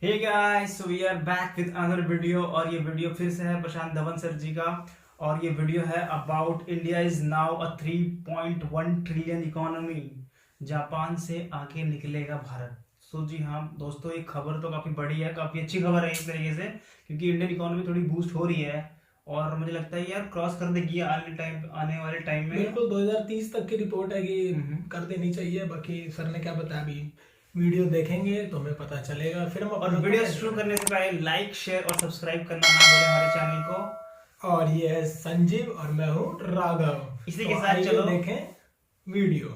Hey guys, so we are back with another video. और ये video फिर से है प्रशांत धवन सर जी का। और ये वीडियो है about India is now a 3.1 trillion economy, Japan से आगे निकलेगा भारत। सो जी हाँ दोस्तों, एक खबर तो काफ़ी बड़ी है, काफ़ी अच्छी खबर है एक तरीके से, क्योंकि इंडियन इकोनॉमी थोड़ी बूस्ट हो रही है और मुझे लगता है यार क्रॉस कर देगी आने वाले टाइम में। बिल्कुल 2030 तक की रिपोर्ट है कि कर देनी चाहिए। बाकी सर ने क्या बताया, अभी वीडियो देखेंगे तो हमें पता चलेगा, फिर हम और अपना वीडियो comment शुरू करेंगे। करने से पहले लाइक शेयर और सब्सक्राइब करना ना भूलें हमारे चैनल को। और ये है संजीव और मैं हूँ राघव। इसी तो के साथ आइए चलो देखें वीडियो।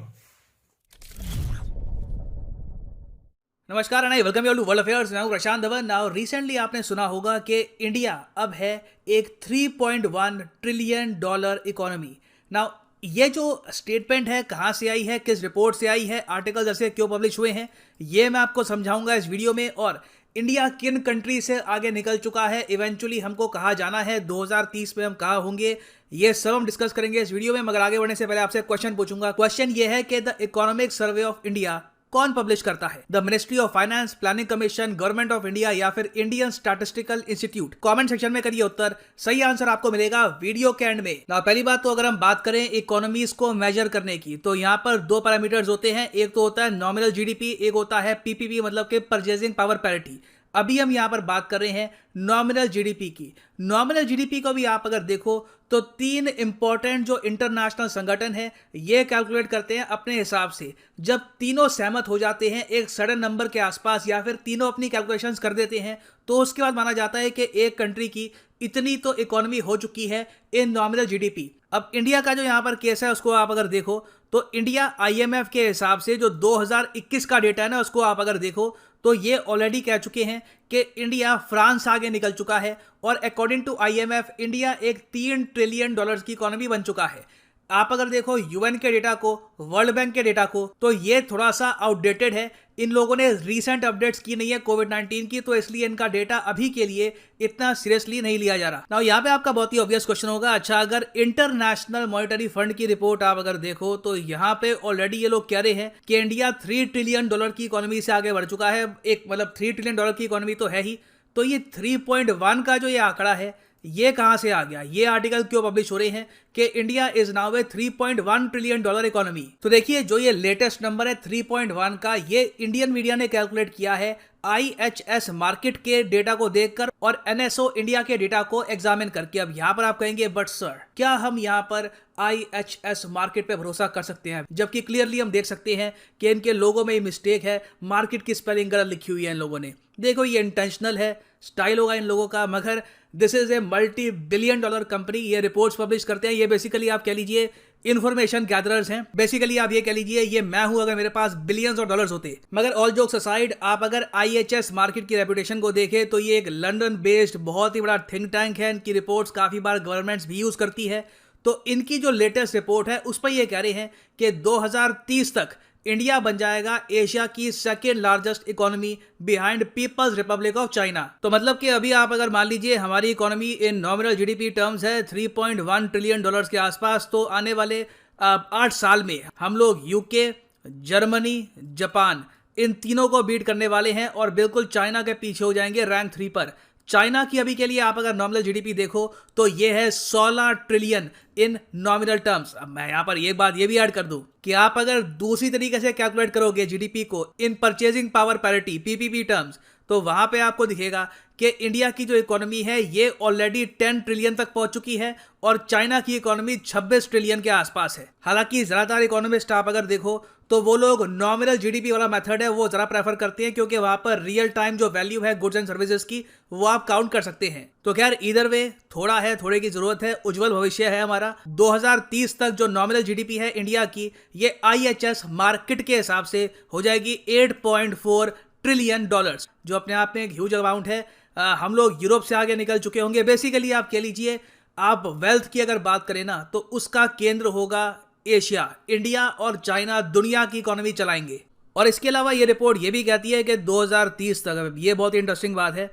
नमस्कार and welcome you to world affairs. मैं हूं प्रशांत धवन। नाउ रिसेंटली आपने सुना होगा कि इंडिया अब है एक 3.1 ट्रिलियन डॉलर इकोनॉमी। नाउ ये जो स्टेटमेंट है कहाँ से आई है, किस रिपोर्ट से आई है, आर्टिकल जैसे क्यों पब्लिश हुए हैं, ये मैं आपको समझाऊंगा इस वीडियो में। और इंडिया किन कंट्री से आगे निकल चुका है, इवेंचुअली हमको कहाँ जाना है, 2030 में हम कहाँ होंगे, ये सब हम डिस्कस करेंगे इस वीडियो में। मगर आगे बढ़ने से पहले आपसे क्वेश्चन पूछूंगा। क्वेश्चन ये है कि the economic survey of India कौन पब्लिश करता है? The ministry of finance, planning commission, government of India या फिर Indian statistical institute? Comment section में करिए उत्तर। सही आंसर आपको मिलेगा वीडियो के एंड में। ना पहली बात तो अगर हम बात करें इकोनॉमीज को मेजर करने की, तो यहाँ पर दो पैरामीटर्स होते हैं। एक तो होता है नॉमिनल जीडीपी, एक होता है पीपीपी मतलब कि परचेजिंग पावर पैरिटी। अभी हम यहां पर बात कर रहे हैं नॉमिनल जीडीपी की। नॉमिनल जीडीपी को भी आप अगर देखो तो तीन इंपॉर्टेंट जो इंटरनेशनल संगठन है ये कैलकुलेट करते हैं अपने हिसाब से। जब तीनों सहमत हो जाते हैं एक सडन नंबर के आसपास या फिर तीनों अपनी कैलकुलेशंस कर देते हैं, तो उसके बाद माना जाता है कि एक कंट्री की इतनी तो इकोनॉमी हो चुकी है इन नॉमिनल जीडीपी। अब इंडिया का जो यहां पर केस है उसको आप अगर देखो तो इंडिया आईएमएफ के हिसाब से जो 2021 का डेटा है ना, उसको आप अगर देखो तो ये ऑलरेडी कह चुके हैं कि इंडिया फ्रांस आगे निकल चुका है। और अकॉर्डिंग टू आईएमएफ इंडिया एक 3 ट्रिलियन डॉलर्स की इकोनॉमी बन चुका है। आप अगर देखो यूएन के डेटा को, वर्ल्ड बैंक के डेटा को, तो ये थोड़ा सा आउटडेटेड है। इन लोगों ने रीसेंट अपडेट्स की नहीं है कोविड-19 की, तो इसलिए इनका डेटा अभी के लिए इतना सीरियसली नहीं लिया जा रहा। नाउ यहाँ पे आपका बहुत ही ऑब्वियस क्वेश्चन होगा, अच्छा अगर इंटरनेशनल मॉनेटरी फंड की रिपोर्ट आप अगर देखो तो यहाँ पे ऑलरेडी ये लोग कह रहे हैं कि इंडिया 3 ट्रिलियन डॉलर की इकोनॉमी से आगे बढ़ चुका है। एक मतलब 3 ट्रिलियन डॉलर की इकोनॉमी तो है ही, तो ये 3.1 का जो ये आंकड़ा है ये कहां से आ गया? ये आर्टिकल क्यों पब्लिश हो रहे हैं कि India is now A 3.1 trillion dollar economy? तो देखिए जो ये लेटेस्ट नंबर है 3.1 का, ये इंडियन मीडिया ने कैलकुलेट किया है आईएचएस मार्केट के डेटा को देखकर और एनएसओ इंडिया के डेटा को एग्जामिन करके। अब यहां पर आप कहेंगे बट सर क्या हम यहां पर आईएचएस मार्केट पे भरोसा कर सकते हैं, जबकि क्लियरली हम देख सकते हैं कि इनके लोगों में मिस्टेक है, मार्केट की स्पेलिंग गलत लिखी हुई है इन लोगों ने। देखो ये इंटेंशनल है, स्टाइल होगा इन लोगों का, मगर this is a multi billion dollar company. ये रिपोर्ट्स पब्लिश करते हैं, ये बेसिकली आप कह लीजिए इन्फॉर्मेशन गैदरर्स हैं। बेसिकली आप ये कह लीजिए ये मैं हूं अगर मेरे पास बिलियंस ऑफ डॉलर्स होते। मगर ऑल जोक्स असाइड, आप अगर आईएचएस मार्केट की रेपुटेशन को देखें तो ये एक लंदन बेस्ड बहुत ही बड़ा थिंक टैंक है। इनकी रिपोर्ट्स काफी बार गवर्नमेंट्स भी यूज करती है। तो इनकी जो लेटेस्ट रिपोर्ट है उस पर ये कह रहे हैं कि 2030 तक इंडिया बन जाएगा एशिया की second largest economy behind people's republic of China. तो मतलब कि अभी आप अगर मान लीजिए हमारी economy in nominal GDP terms है 3.1 ट्रिलियन डॉलर्स के आसपास, तो आने वाले 8 साल में हम लोग यूके, जर्मनी, जापान इन तीनों को बीट करने वाले हैं और बिल्कुल चाइना के पीछे हो जाएंगे रैंक 3 पर। चाइना की अभी के लिए आप अगर नॉमिनल जीडीपी देखो तो ये है 16 ट्रिलियन इन नॉमिनल टर्म्स। अब मैं यहां पर एक बात ये भी ऐड कर दूं कि आप अगर दूसरी तरीके से कैलकुलेट करोगे जीडीपी को इन purchasing power parity PPP terms, तो वहां पे आपको दिखेगा कि इंडिया की जो इकोनॉमी है ये ऑलरेडी 10 ट्रिलियन तक पहुंच चुकी है और चाइना की इकोनॉमी 26 ट्रिलियन के आसपास है। हालांकि ज्यादातर इकोनॉमिस्ट आप अगर देखो तो वो लोग नॉमिनल जीडीपी वाला मेथड है वो जरा प्रेफर करते हैं, क्योंकि वहां पर रियल टाइम जो वैल्यू है गुड्स एंड सर्विसेज की वो आप काउंट कर सकते हैं। तो खैर इधर वे थोड़ा है, थोड़े की जरूरत है, उज्जवल भविष्य है हमारा। 2030 तक जो नॉमिनल जीडीपी है इंडिया की ये आईएचएस मार्केट के हिसाब से हो जाएगी 8.4 ट्रिलियन डॉलर्स, जो अपने आप में एक ह्यूज अमाउंट है। हम लोग यूरोप से आगे निकल चुके होंगे। बेसिकली आप कह लीजिए आप वेल्थ की अगर बात करें ना तो उसका केंद्र होगा एशिया। इंडिया और चाइना दुनिया की इकोनॉमी चलाएंगे। और इसके अलावा ये रिपोर्ट ये भी कहती है कि 2030 तक, ये बहुत ही इंटरेस्टिंग बात है,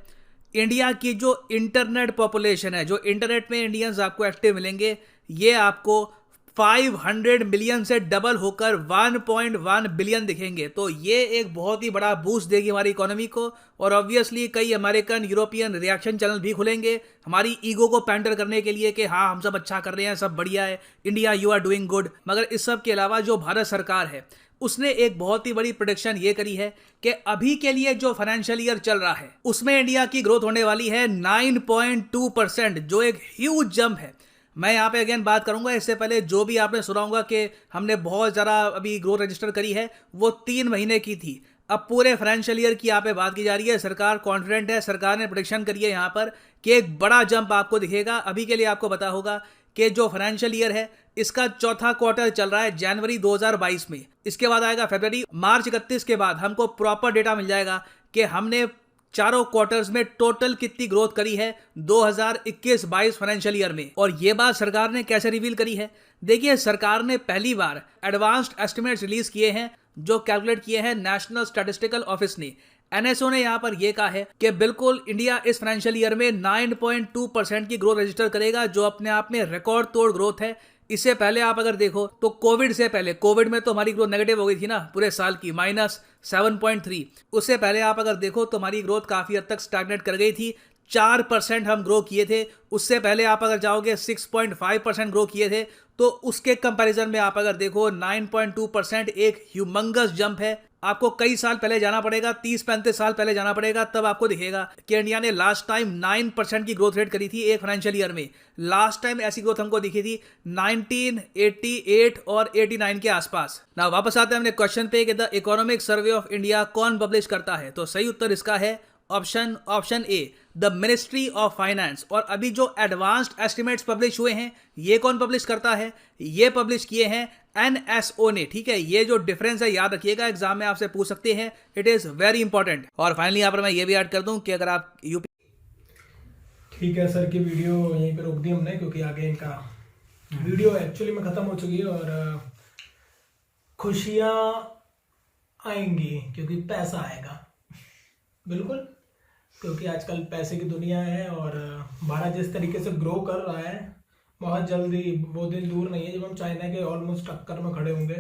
इंडिया की जो इंटरनेट पॉपुलेशन है, जो इंटरनेट में इंडियंस आपको एक्टिव मिलेंगे, ये आपको 500 मिलियन से डबल होकर 1.1 बिलियन दिखेंगे। तो ये एक बहुत ही बड़ा बूस्ट देगी हमारी इकोनॉमी को, और ऑब्वियसली कई अमेरिकन यूरोपियन रिएक्शन चैनल भी खुलेंगे हमारी ईगो को पैंटर करने के लिए कि हाँ हम सब अच्छा कर रहे हैं, सब बढ़िया है, India you are doing good. मगर इस सब के अलावा जो भारत सरकार है उसने एक बहुत ही बड़ी प्रेडिक्शन ये करी है कि अभी के लिए जो फाइनेंशियल ईयर चल रहा है उसमें इंडिया की ग्रोथ होने वाली है 9.2%, जो एक ह्यूज जंप है। मैं यहाँ पे अगेन बात करूंगा, इससे पहले जो भी आपने सुना होगा कि हमने बहुत ज़्यादा अभी ग्रोथ रजिस्टर करी है वो 3 महीने की थी। अब पूरे फाइनेंशियल ईयर की यहाँ पे बात की जा रही है, सरकार कॉन्फिडेंट है, सरकार ने प्रेडिक्शन करी है यहाँ पर कि एक बड़ा जंप आपको दिखेगा। अभी के लिए आपको पता होगा कि जो फाइनेंशियल ईयर है इसका चौथा क्वार्टर चल रहा है जनवरी 2022 में, इसके बाद आएगा फरवरी, मार्च 31 के बाद हमको प्रॉपर डेटा मिल जाएगा कि हमने चारों क्वार्टर्स में टोटल कितनी ग्रोथ करी है 2021-22 फाइनेंशियल ईयर में। और ये बात सरकार ने कैसे रिवील करी है, देखिए सरकार ने पहली बार एडवांस्ड एस्टिमेट्स रिलीज किए हैं जो कैलकुलेट किए हैं नेशनल स्टैटिस्टिकल ऑफिस ने। एनएसओ ने यहां पर यह कहा है कि बिल्कुल इंडिया इस फाइनेंशियल ईयर में 9.2% की ग्रोथ रजिस्टर करेगा, जो अपने आप में रिकॉर्ड तोड़ ग्रोथ है। इससे पहले आप अगर देखो तो कोविड से पहले, कोविड में तो हमारी ग्रोथ नेगेटिव हो गई थी ना पूरे साल की, -7.3। उससे पहले आप अगर देखो तो हमारी ग्रोथ काफी हद तक स्टैग्नेट कर गई थी, 4% हम ग्रो किए थे। उससे पहले आप अगर जाओगे 6.5% ग्रो किए थे। तो उसके कंपैरिजन में आप अगर देखो 9.2% एक ह्यूमंगस जंप है। आपको कई साल पहले जाना पड़ेगा, 30-35 साल पहले जाना पड़ेगा, तब आपको दिखेगा कि इंडिया ने लास्ट टाइम 9% की ग्रोथ रेट करी थी एक फाइनेंशियल ईयर में। लास्ट टाइम ऐसी ग्रोथ हमको दिखी थी 1988 और 89 के आसपास। ना वापस आते हैं हमने क्वेश्चन पे कि the economic survey of India कौन पब्लिश करता है, तो सही उत्तर इसका है option A, the ministry of finance. और अभी जो एडवांस्ड एस्टिमेट्स पब्लिश हुए हैं ये कौन पब्लिश करता है, ये पब्लिश किए हैं एनएसओ ने। ठीक है, ये जो डिफरेंस है याद रखिएगा, एग्जाम में आपसे पूछ सकते हैं, इट इज वेरी इंपॉर्टेंट। और फाइनली यहाँ पर मैं ये भी ऐड कर दूं कि अगर आप यूपी, ठीक है सर की वीडियो यहीं पे रोक दी हमने क्योंकि आगे इनका वीडियो एक्चुअली में खत्म हो चुकी है। और खुशियां आएंगी क्योंकि पैसा आएगा, बिल्कुल, क्योंकि आजकल पैसे की दुनिया है। और भारत जिस तरीके से ग्रो कर रहा है, बहुत जल्दी वो दिन दूर नहीं है जब हम चाइना के ऑलमोस्ट टक्कर में खड़े होंगे।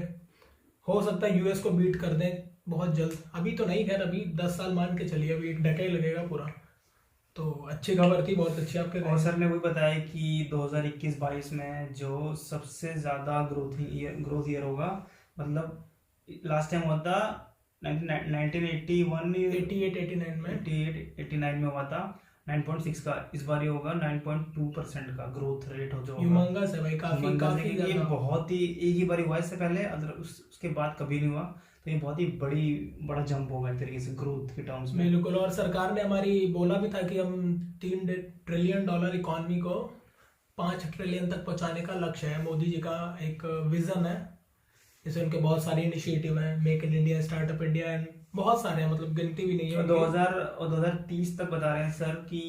हो सकता है यूएस को बीट कर दें बहुत जल्द, अभी तो नहीं, खैर अभी 10 साल मान के चलिए, अभी 1 डेकेड लगेगा पूरा। तो अच्छी खबर थी, बहुत अच्छी आपके। और सर ने वही बताया कि 2021-22 में जो सबसे ज़्यादा ग्रोथ ईयर होगा, मतलब लास्ट टाइम हुआ था 1989 में हुआ था 9.6 का, इस बार ये होगा 9.2% का ग्रोथ रेट हो जाएगा। ह्यूमंगस है भाई, काफी ये बहुत ही, एक ही बार हुआ इससे पहले, उसके बाद कभी नहीं हुआ। तो ये बहुत ही बड़ा जंप होगा एक तरीके से ग्रोथ के टर्म्स में। बिल्कुल, और सरकार ने हमारी बोला भी था कि हम $3 ट्रिलियन इकॉनमी को 5 ट्रिलियन तक पहुंचाने का लक्ष्य है। मोदी जी का एक विजन है, जैसे उनके बहुत सारे इनिशिएटिव हैं, make in India, startup India, and बहुत सारे हैं, मतलब गिनती भी नहीं है। 2030 तक बता रहे हैं सर कि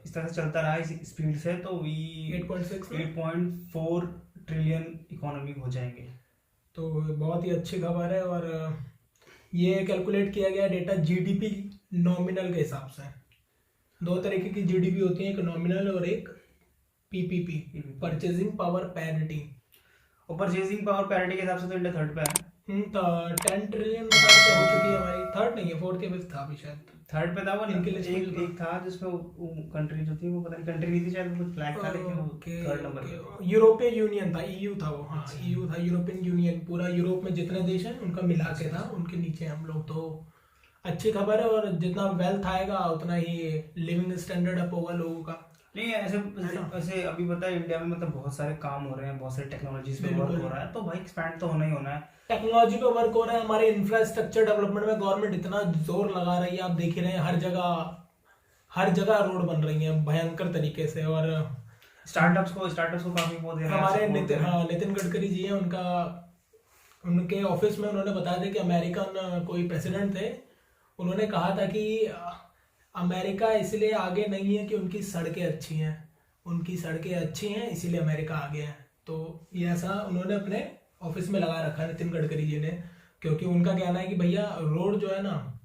इस तरह से चलता रहा इस स्पीड से तो 8.4 ट्रिलियन इकोनॉमी हो जाएंगे। तो बहुत ही अच्छी खबर है। और ये कैलकुलेट किया गया डेटा जीडीपी नॉमिनल के हिसाब से। 2 तरीके की जीडीपी होती है, एक नॉमिनल और एक पीपीपी, परचेजिंग पावर पैरिटी। और परचेजिंग पावर पैरिटी के हिसाब से तो इंडिया 3rd पे है। तो 10 ट्रिलियन हो चुकी है हमारी, 3rd नहीं है, 4th के बीच था अभी शायद। 3rd पे था वो, इनके लिए एक था जिसमें कंट्री जो थी वो पता नहीं कंट्री नहीं थी शायद, कुछ फ्लैग था, लेकिन वो 3rd नंबर पे यूरोपियन यूनियन था, ईयू था वो। हाँ, ईयू था, यूरोपियन यूनियन। पूरा यूरोप में जितने देश हैं उनका मिला के था, उनके नीचे हम लोग। तो अच्छी खबर है, और जितना वेल्थ आएगा उतना ही लिविंग स्टैंडर्ड अप होगा लोगों का। नहीं ऐसे अभी पता है इंडिया में मतलब बहुत सारे काम हो रहे हैं, बहुत सारे टेक्नोलॉजीज पे वर्क हो रहा है, तो भाई एक्सपैंड तो होना ही होना है। टेक्नोलॉजी पे वर्क हो रहा है, हमारे इंफ्रास्ट्रक्चर डेवलपमेंट में गवर्नमेंट इतना जोर लगा रही है, आप देख ही रहे हैं, हर जगह रोड बन रही है भयंकर तरीके से। और स्टार्टअप्स को काफी वो दे रहे हैं। हमारे नितिन गडकरी जी हैं, उनके ऑफिस में उन्होंने बताया था कि अमेरिकन कोई प्रेसिडेंट थे, उन्होंने कहा था कि अमेरिका इसलिए आगे नहीं है कि उनकी सड़कें अच्छी हैं, उनकी सड़कें अच्छी हैं इसीलिए अमेरिका आगे है। तो ये ऐसा उन्होंने अपने ऑफिस में लगा रखा है नितिन गडकरी जी ने, क्योंकि उनका कहना है कि भैया रोड जो है ना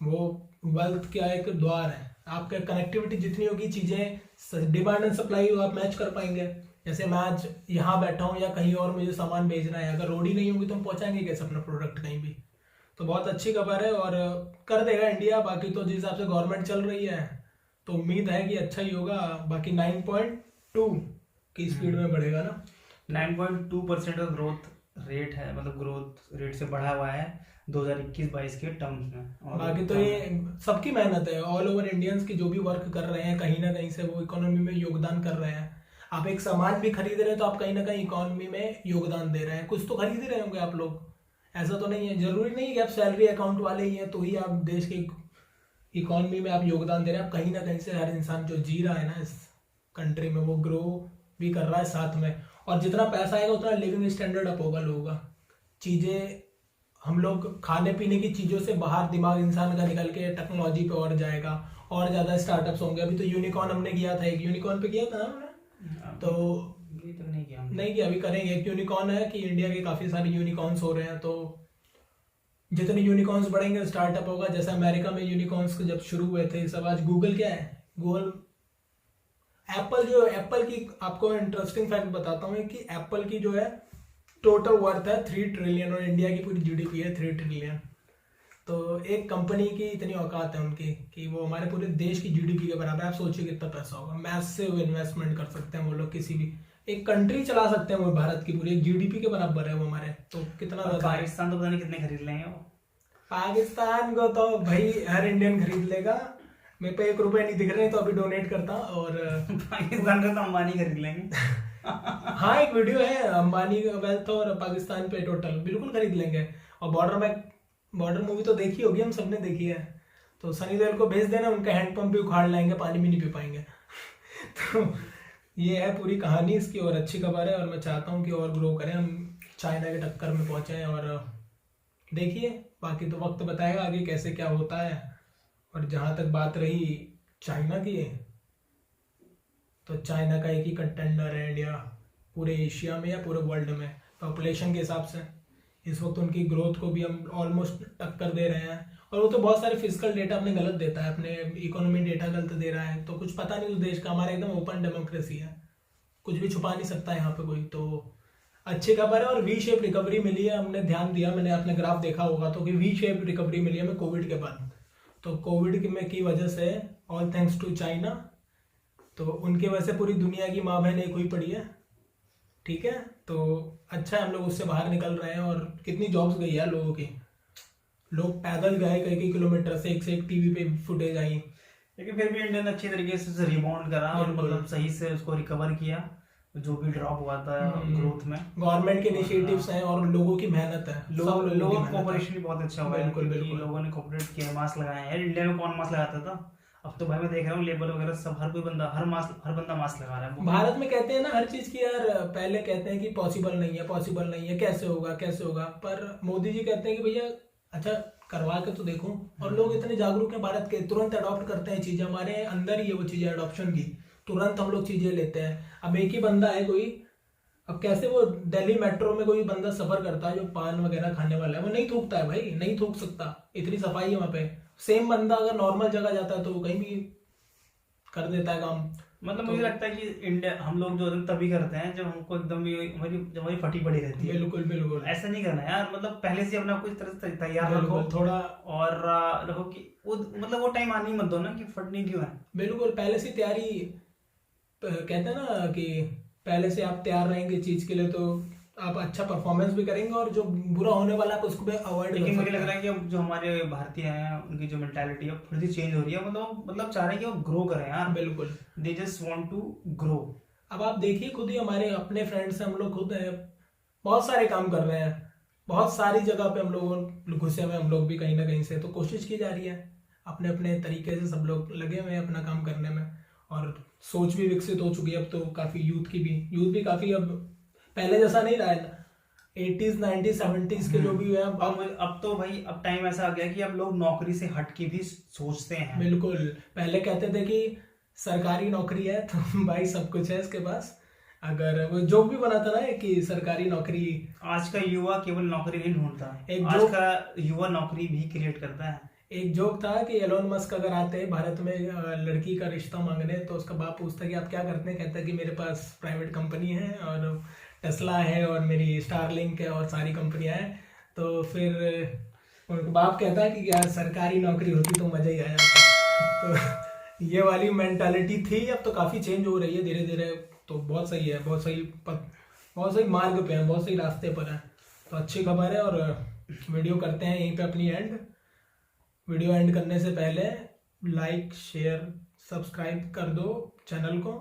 वो वेल्थ का एक द्वार है। आपका कनेक्टिविटी जितनी होगी, चीज़ें डिमांड एंड सप्लाई आप मैच कर पाएंगे। जैसे मैं आज यहाँ बैठा हूँ या कहीं और मुझे सामान भेजना है, अगर रोड ही नहीं होगी तो हम पहुँचाएंगे कैसे अपना प्रोडक्ट कहीं भी। तो बहुत अच्छी खबर है और कर देगा इंडिया। बाकी तो जिस हिसाब से गवर्नमेंट चल रही है तो उम्मीद है कि अच्छा ही होगा। बाकी 9.2 की स्पीड में बढ़ेगा ना। 9.2% का ग्रोथ रेट है, मतलब ग्रोथ रेट से बढ़ा हुआ है 2021-22 के टर्म्स में। और बाकी तो ये सबकी मेहनत है, ऑल ओवर इंडियंस की जो भी वर्क कर रहे हैं कहीं ना कहीं से वो इकोनॉमी में योगदान कर रहे हैं। आप एक सामान भी खरीद रहे हैं तो आप कहीं ना कहीं इकोनॉमी में योगदान दे रहे हैं। कुछ तो खरीद ही रहे होंगे आप लोग, ऐसा तो नहीं है, जरूरी नहीं है कि आप सैलरी अकाउंट वाले ही हैं तो ही आप देश के इकोनॉमी में आप योगदान दे रहे हैं। आप कहीं ना कहीं से हर इंसान जो जी रहा है ना इस कंट्री में वो ग्रो भी कर रहा है साथ में। और जितना पैसा आएगा उतना लिविंग स्टैंडर्ड अप होगा लोगों का। चीज़ें हम लोग खाने पीने की चीज़ों से बाहर दिमाग इंसान का निकल के टेक्नोलॉजी पे और जाएगा, और ज़्यादा स्टार्टअप्स होंगे। अभी तो यूनिकॉर्न हमने किया था, एक यूनिकॉर्न पे किया था ना हमने, तो ये तो नहीं किया अभी करेंगे। एक यूनिकॉर्न है कि इंडिया के काफ़ी सारे यूनिकॉर्न्स हो रहे हैं, तो जितने यूनिकॉर्न्स बढ़ेंगे स्टार्टअप होगा। जैसे अमेरिका में यूनिकॉर्न्स जब शुरू हुए थे सब, आज गूगल क्या है, गूगल एप्पल की आपको इंटरेस्टिंग फैक्ट बताता हूँ कि एप्पल की जो है टोटल वर्थ है 3 ट्रिलियन और इंडिया की पूरी जीडीपी है 3 ट्रिलियन। तो एक कंपनी की इतनी औकात है उनकी कि वो हमारे पूरे देश की जीडीपी के बराबर है। आप सोचिए कितना पैसा होगा, मैसिव इन्वेस्टमेंट कर सकते हैं वो लोग, किसी भी एक कंट्री चला सकते हैं वो, भारत की पूरी जीडीपी के बराबर है वो हमारे। तो कितना ज्यादा। पाकिस्तान तो पता नहीं कितने खरीद लेंगे वो। पाकिस्तान को तो भाई हर इंडियन खरीद लेगा। मेरे पे 1 रुपए नहीं दिख रहे तो अभी डोनेट करता। और पाकिस्तान को तो अंबानी खरीद लेंगे। हाँ, एक वीडियो है अंबानी का वेल्थ और पाकिस्तान पे टोटल, बिल्कुल खरीद लेंगे। और बॉर्डर मूवी तो देखी होगी, हम सबने देखी है। तो सनी देओल को भेज देना, उनका हैंडपंप भी उखाड़ लाएंगे, पानी भी नहीं पी पाएंगे। तो ये है पूरी कहानी इसकी, और अच्छी खबर है। और मैं चाहता हूँ कि और ग्रो करें, हम चाइना के टक्कर में पहुँचे। और देखिए बाकी तो वक्त बताएगा आगे कैसे क्या होता है। और जहाँ तक बात रही चाइना की, तो चाइना का एक ही कंटेंडर है इंडिया, पूरे एशिया में या पूरे वर्ल्ड में पॉपुलेशन के हिसाब से। इस वक्त उनकी ग्रोथ को भी हम ऑलमोस्ट टक्कर दे रहे हैं। और वो तो बहुत सारे फिजिकल डेटा अपने गलत देता है, अपने इकोनॉमी डेटा गलत दे रहा है, तो कुछ पता नहीं उस देश का। हमारा एकदम ओपन डेमोक्रेसी है, कुछ भी छुपा नहीं सकता यहाँ पे कोई। तो अच्छी खबर है। और वी शेप रिकवरी मिली है, हमने ध्यान दिया, मैंने अपने ग्राफ देखा होगा तो कि वी शेप रिकवरी मिली है हमें कोविड के बाद। तो कोविड की वजह से ऑल थैंक्स टू चाइना, तो उनकी वजह से पूरी दुनिया की माँ बहन एक हुई पड़ी है। ठीक है, तो अच्छा है हम लोग उससे बाहर निकल रहे हैं। और कितनी जॉब्स गई है लोगों की, लोग पैदल गए कई किलोमीटर से एक टीवी पे फुटेज आई। लेकिन फिर भी इंडिया ने अच्छी तरीके से रिबाउंड करा और मतलब सही से उसको रिकवर किया, जो भी ड्रॉप हुआ था ग्रोथ में। गवर्नमेंट के इनिशिएटिव्स हैं और लोगों की मेहनत है, लोगों का कोऑपरेशन भी बहुत अच्छा हुआ है। बिल्कुल लोगों ने कोऑपरेट किया, मास्क लगाए हैं। इंडिया में कौन मास्क लगाता था? अब तो भाई मैं देख रहा हूँ लेबर वगैरह सब, हर बंदा मास्क लगा रहा है। भारत में कहते हैं ना हर चीज की, यार पहले कहते हैं कि पॉसिबल नहीं है, कैसे होगा। पर मोदी जी कहते हैं कि भैया अच्छा करवा के तो देखो। और लोग इतने जागरूक हैं भारत के, तुरंत अडॉप्ट करते हैं चीजें, हमारे अंदर ही है वो चीजें अडॉप्शन की, तुरंत हम लोग चीजें लेते हैं। अब एक ही बंदा है कोई, अब कैसे वो दिल्ली मेट्रो में कोई बंदा सफर करता है जो पान वगैरह खाने वाला है, वो नहीं थूकता है भाई, नहीं थूक सकता, इतनी सफाई है वहां पे। सेम बंदा अगर नॉर्मल जगह जाता है तो वो कहीं भी कर देता है काम। मतलब मुझे लगता है कि इंडिया हम लोग जो तभी करते हैं जब हमको एकदम हमारी फटी पड़ी रहती है। बिल्कुल ऐसा नहीं करना यार, मतलब पहले से अपना कुछ तरह से तैयार रखो थोड़ा, और रखो कि वो टाइम आनी मत दो ना कि फटनी क्यों है। बिल्कुल पहले से तैयारी, कहते हैं ना कि पहले से आप तैयार रहेंगे चीज के लिए तो आप अच्छा परफॉर्मेंस भी करेंगे, और जो बुरा होने वाला है उसको भी अवॉइड। लेकिन मुझे लग रहा है कि अब जो हमारे भारतीय हैं उनकी जो मेंटालिटी है थोड़ी सी चेंज हो रही है। मतलब चाह रहे हैं कि वो ग्रो करें यार। बिल्कुल, they just want to grow. अब आप देखिए खुद ही, हमारे अपने फ्रेंड्स हैं, हम लोग खुद हैं, बहुत सारे काम कर रहे हैं, बहुत सारी जगह पे हम लोग घुसे हुए, हम लोग भी कहीं ना कहीं से तो कोशिश की जा रही है अपने अपने तरीके से, सब लोग लगे हुए हैं अपना काम करने में। और सोच भी विकसित हो चुकी है अब तो काफी, यूथ भी काफी अब पहले जैसा नहीं रहा है। 80s 90s 70s के जो भी है अब तो भाई अब टाइम ऐसा आ गया कि अब लोग नौकरी से हट के भी सोचते हैं। बिल्कुल, पहले कहते थे कि सरकारी नौकरी है तो भाई सब कुछ है इसके पास, अगर वो जोक भी बना था ना कि सरकारी नौकरी। आज का युवा केवल नौकरी नहीं ढूंढता, एक आज का युवा नौकरी भी क्रिएट करता है। एक जोक था कि एलोन मस्क अगर आते हैं भारत में लड़की का रिश्ता मांगने, तो उसका बाप पूछता है कि आप क्या करते हैं, कहता है कि मेरे पास प्राइवेट कंपनी है और टेस्ला है और मेरी स्टारलिंक है और सारी कंपनियां हैं। तो फिर उनका बाप कहता है कि यार सरकारी नौकरी होती तो मज़ा ही आ जाता। तो ये वाली मेंटालिटी थी, अब तो काफ़ी चेंज हो रही है धीरे धीरे। तो बहुत सही है, बहुत सही मार्ग पे है, बहुत सही रास्ते पर है। तो अच्छी खबर है। और वीडियो करते हैं यहीं पे अपनी एंड। वीडियो एंड करने से पहले लाइक शेयर सब्सक्राइब कर दो चैनल को,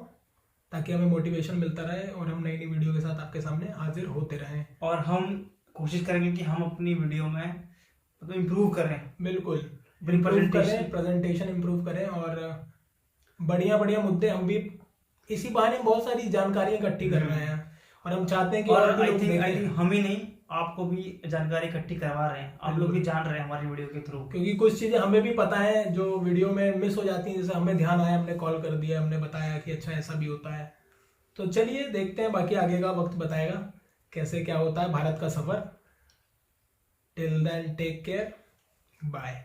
ताकि हमें मोटिवेशन मिलता रहे और हम नई नई वीडियो के साथ आपके सामने हाजिर होते रहें। और हम कोशिश करेंगे कि हम अपनी वीडियो में मतलब इम्प्रूव करें, बिल्कुल प्रेजेंटेशन प्रेजेंटेशन इम्प्रूव करें और बढ़िया बढ़िया मुद्दे, हम भी इसी बहाने बहुत सारी जानकारियां इकट्ठी कर रहे हैं और हम चाहते हैं कि और और भी आई लोग थिंक देखें। हम ही नहीं, आपको भी जानकारी इकट्ठी करवा रहे हैं, आप लोग भी जान रहे हैं हमारी वीडियो के थ्रू। क्योंकि कुछ चीज़ें हमें भी पता है जो वीडियो में मिस हो जाती हैं, जैसे हमें ध्यान आया, हमने कॉल कर दिया, हमने बताया कि अच्छा ऐसा भी होता है। तो चलिए देखते हैं, बाकी आगे का वक्त बताएगा कैसे क्या होता है भारत का सफ़र। Till then take care, bye.